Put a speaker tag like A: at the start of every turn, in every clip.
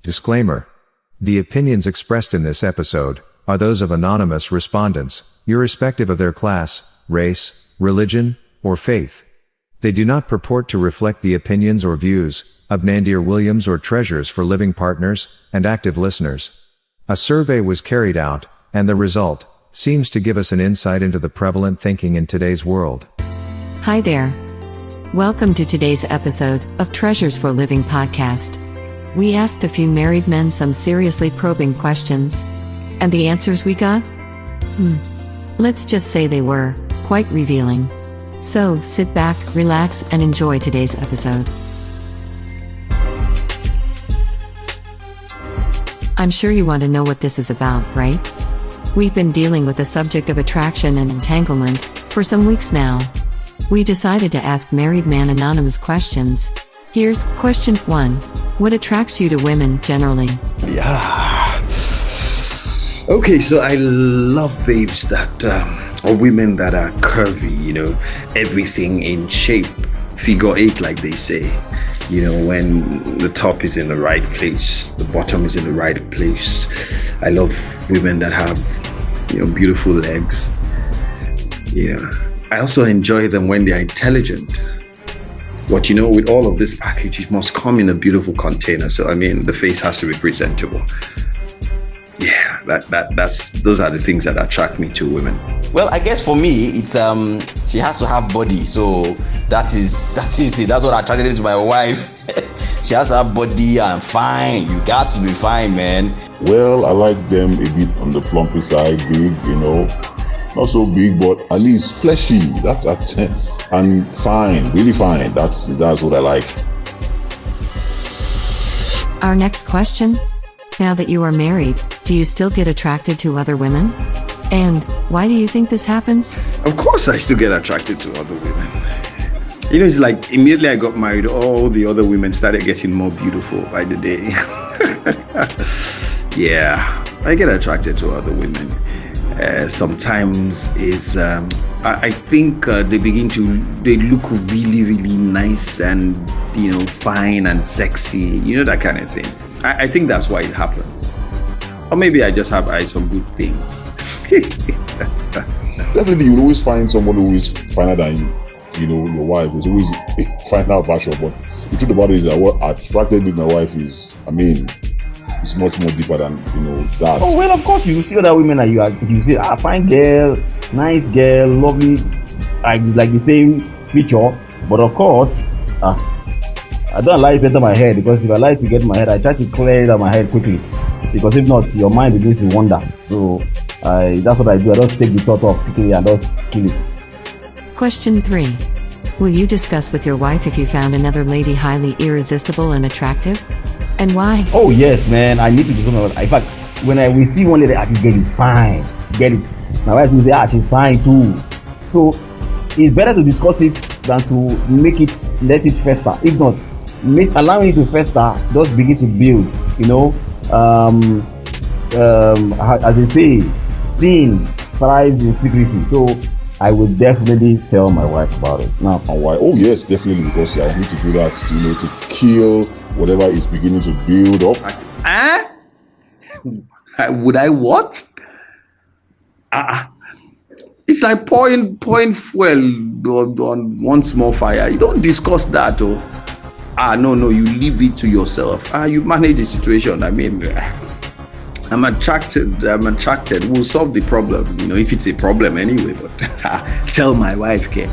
A: Disclaimer. The opinions expressed in this episode are those of anonymous respondents, irrespective of their class, race, religion, or faith. They do not purport to reflect the opinions or views of Nandir Williams or Treasures for Living Partners and active listeners. A survey was carried out, and the result seems to give us an insight into the prevalent thinking in today's world.
B: Hi there. Welcome to today's episode of Treasures for Living podcast. We asked a few married men some seriously probing questions. And the answers we got? Let's just say they were quite revealing. So, sit back, relax, and enjoy today's episode. I'm sure you want to know what this is about, right? We've been dealing with the subject of attraction and entanglement for some weeks now. We decided to ask married man anonymous questions. Here's question 1. What attracts you to women generally?
C: Yeah. Okay, so I love babes that, or women that are curvy, everything in shape, figure 8 like they say. When the top is in the right place, the bottom is in the right place. I love women that have, beautiful legs. I also enjoy them when they're intelligent. But with all of this package, it must come in a beautiful container. So the face has to be presentable. Yeah, those are the things that attract me to women.
D: Well, I guess for me, it's she has to have body. So that is it. That's what attracted me to my wife. She has to have body and fine. You got to be fine, man.
E: Well, I like them a bit on the plumpy side, big, not so big, but at least fleshy. That's and fine, really fine. That's what I like.
B: Our next question. Now that you are married, do you still get attracted to other women? And why do you think this happens?
C: Of course I still get attracted to other women. It's like immediately I got married, all the other women started getting more beautiful by the day. Yeah, I get attracted to other women. Sometimes is I think they look really, really nice and fine and sexy, that kind of thing. I think that's why it happens. Or maybe I just have eyes for good things.
E: Definitely, you'll always find someone who is finer than your wife. There's always a finer version. But the truth about it is that what attracted me to my wife is, it's much more deeper than that.
F: Oh well, of course you see other women that you see fine girl, nice girl, lovely, like the same feature. But of course, I don't allow it to enter my head, because if I allow it to get in my head, I try to clear it out of my head quickly. Because if not, your mind begins to wander. So that's what I do. I just take the thought off quickly and just kill it.
B: Question 3. Will you discuss with your wife if you found another lady highly irresistible and attractive? And why?
F: Oh yes, man. I need to discuss with my wife. In fact, when we see one lady, I can get it fine. Get it. My wife will say, she's fine too. So it's better to discuss it than to let it fester. If not, allowing it to fester, just begin to build. As they say, sin thrives in secrecy. So I would definitely tell my wife about it. Now,
E: and why? Oh yes, definitely, because I need to do that. To kill whatever is beginning to build up.
C: Would I what? It's like pouring fuel on one small fire. You don't discuss that, no, you leave it to yourself. You manage the situation. I'm attracted. We'll solve the problem, if it's a problem anyway. But tell my wife, okay?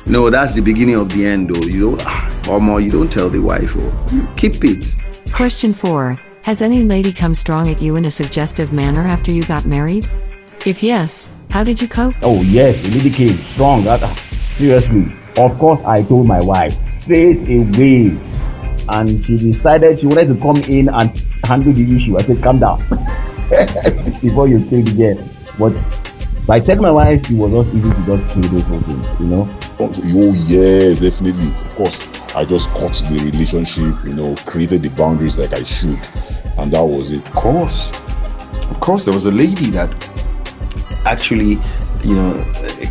C: No, that's the beginning of the end, though. You don't tell the wife, you keep it.
B: Question 4. Has any lady come strong at you in a suggestive manner after you got married? If yes, how did you cope?
F: Oh yes, the lady came strong. Seriously. Of course, I told my wife straight away, and she decided she wanted to come in and handle the issue. I said, calm down before you take it again. But by telling my wife, it was just easy to just kill those whole things,
E: Oh yes, definitely. Of course, I just cut the relationship, created the boundaries like I should, and that was it.
C: Of course, there was a lady that actually,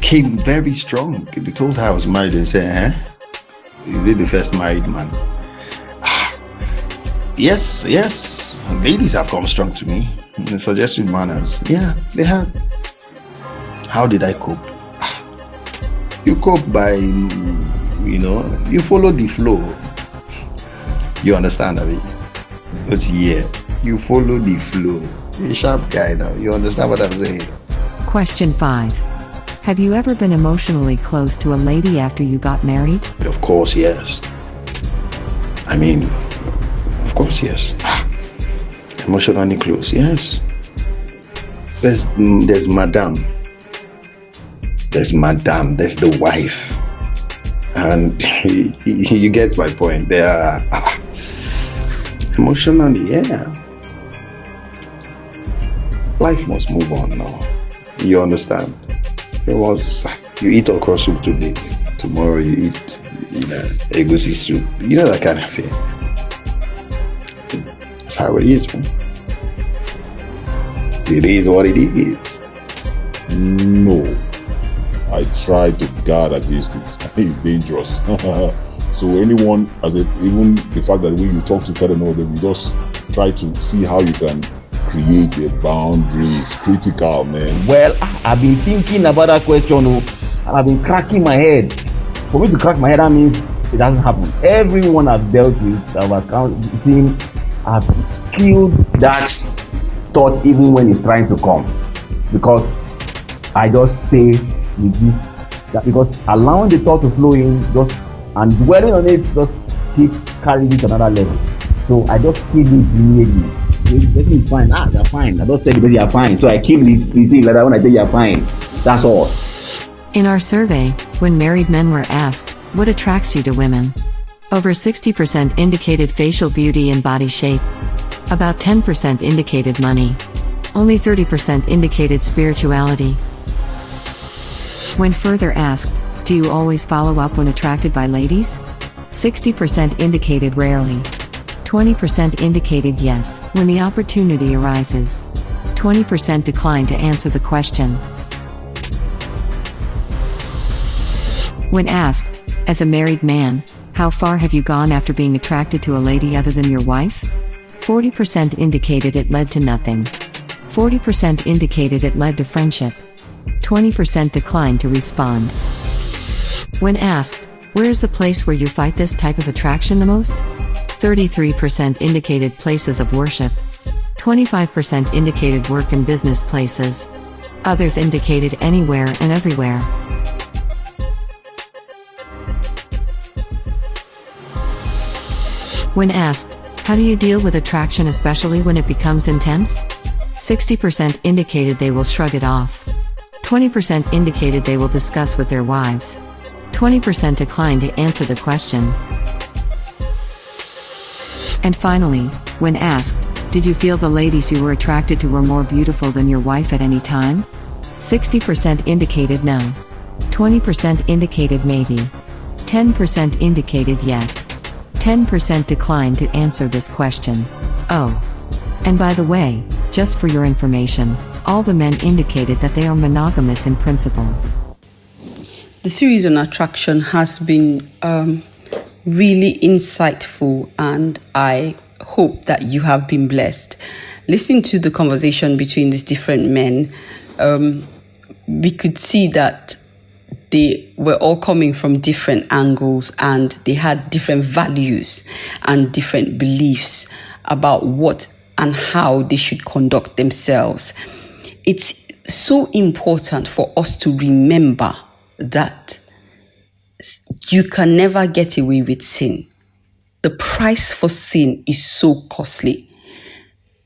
C: came very strong. They told her I was married and said, is it the first married man? Yes, ladies have come strong to me in suggestive manners. Yeah, they have. How did I cope? You cope by, you follow the flow. You understand, Abi? But yeah, you follow the flow. You're a sharp guy now. You understand what I'm saying?
B: Question 5. Have you ever been emotionally close to a lady after you got married?
C: Of course, yes. Of course, yes. Emotionally close, yes. There's madam. There's the wife. And you get my point. They are emotionally, yeah. Life must move on now. You understand? You eat okra soup today. Tomorrow you eat, egusi soup. You know that kind of thing. That's how it is, man. It is what it is.
E: No, I try to guard against it. I think it's dangerous. So anyone, even the fact that when you talk to Karen, you just try to see how you can create the boundaries. Critical, man.
F: Well, I've been thinking about that question, and I've been cracking my head. For me to crack my head, that means it doesn't happen. Everyone I've dealt with, I've killed that thought even when it's trying to come, because I just stay with this. Because allowing the thought to flow in, and dwelling on it, just keeps carrying it to another level. So I just kill it immediately. It's fine. They're fine. I don't tell you because you're fine. So I kill the thing like that when I tell you're fine. That's all.
B: In our survey, when married men were asked, what attracts you to women? Over 60% indicated facial beauty and body shape. About 10% indicated money. Only 30% indicated spirituality. When further asked, do you always follow up when attracted by ladies? 60% indicated rarely. 20% indicated yes, when the opportunity arises. 20% declined to answer the question. When asked, as a married man, how far have you gone after being attracted to a lady other than your wife? 40% indicated it led to nothing. 40% indicated it led to friendship. 20% declined to respond. When asked, where is the place where you fight this type of attraction the most? 33% indicated places of worship. 25% indicated work and business places. Others indicated anywhere and everywhere. When asked, how do you deal with attraction especially when it becomes intense? 60% indicated they will shrug it off. 20% indicated they will discuss with their wives. 20% declined to answer the question. And finally, when asked, did you feel the ladies you were attracted to were more beautiful than your wife at any time? 60% indicated no. 20% indicated maybe. 10% indicated yes. 10% declined to answer this question. Oh. And by the way, just for your information, all the men indicated that they are monogamous in principle.
G: The series on attraction has been really insightful, and I hope that you have been blessed. Listening to the conversation between these different men, we could see that they were all coming from different angles, and they had different values and different beliefs about what and how they should conduct themselves. It's so important for us to remember that you can never get away with sin. The price for sin is so costly.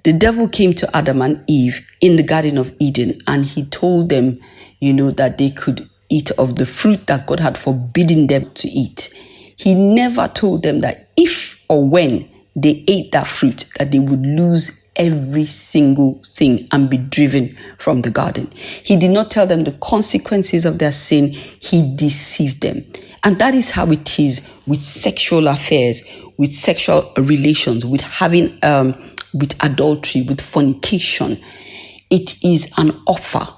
G: The devil came to Adam and Eve in the Garden of Eden, and he told them, that they could eat of the fruit that God had forbidden them to eat. He never told them that if or when they ate that fruit, that they would lose every single thing and be driven from the garden. He did not tell them the consequences of their sin. He deceived them. And that is how it is with sexual affairs, with sexual relations, with having, with adultery, with fornication. It is an offer.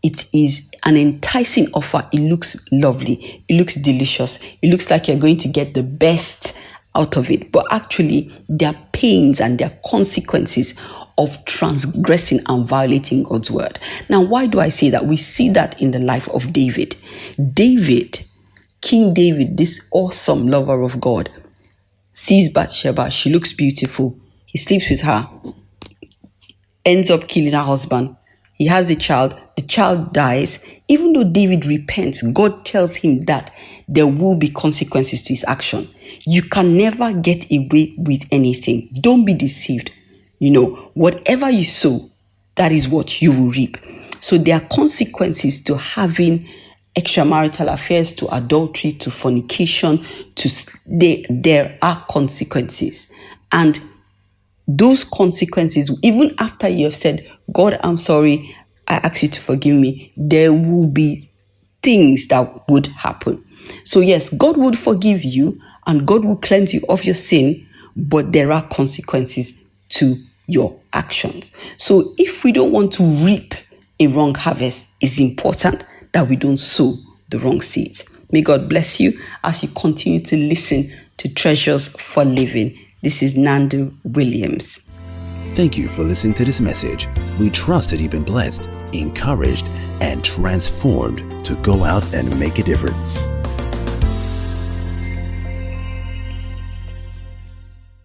G: It is an enticing offer. It looks lovely. It looks delicious. It looks like you're going to get the best out of it, but actually there are pains and there are consequences of transgressing and violating God's word. Now, why do I say that? We see that in the life of David. King David, this awesome lover of God, sees Bathsheba. She looks beautiful. He sleeps with her, ends up killing her husband. He has a child. The child dies. Even though David repents, God tells him that there will be consequences to his action. You can never get away with anything. Don't be deceived. Whatever you sow, that is what you will reap. So there are consequences to having extramarital affairs, to adultery, to fornication, there are consequences. And those consequences, even after you have said, God, I'm sorry, I ask you to forgive me, there will be things that would happen. So yes, God would forgive you and God will cleanse you of your sin, but there are consequences to your actions. So if we don't want to reap a wrong harvest, it's important that we don't sow the wrong seeds. May God bless you as you continue to listen to Treasures for Living. This is Nandu Williams.
H: Thank you for listening to this message. We trust that you've been blessed, encouraged, and transformed to go out and make a difference.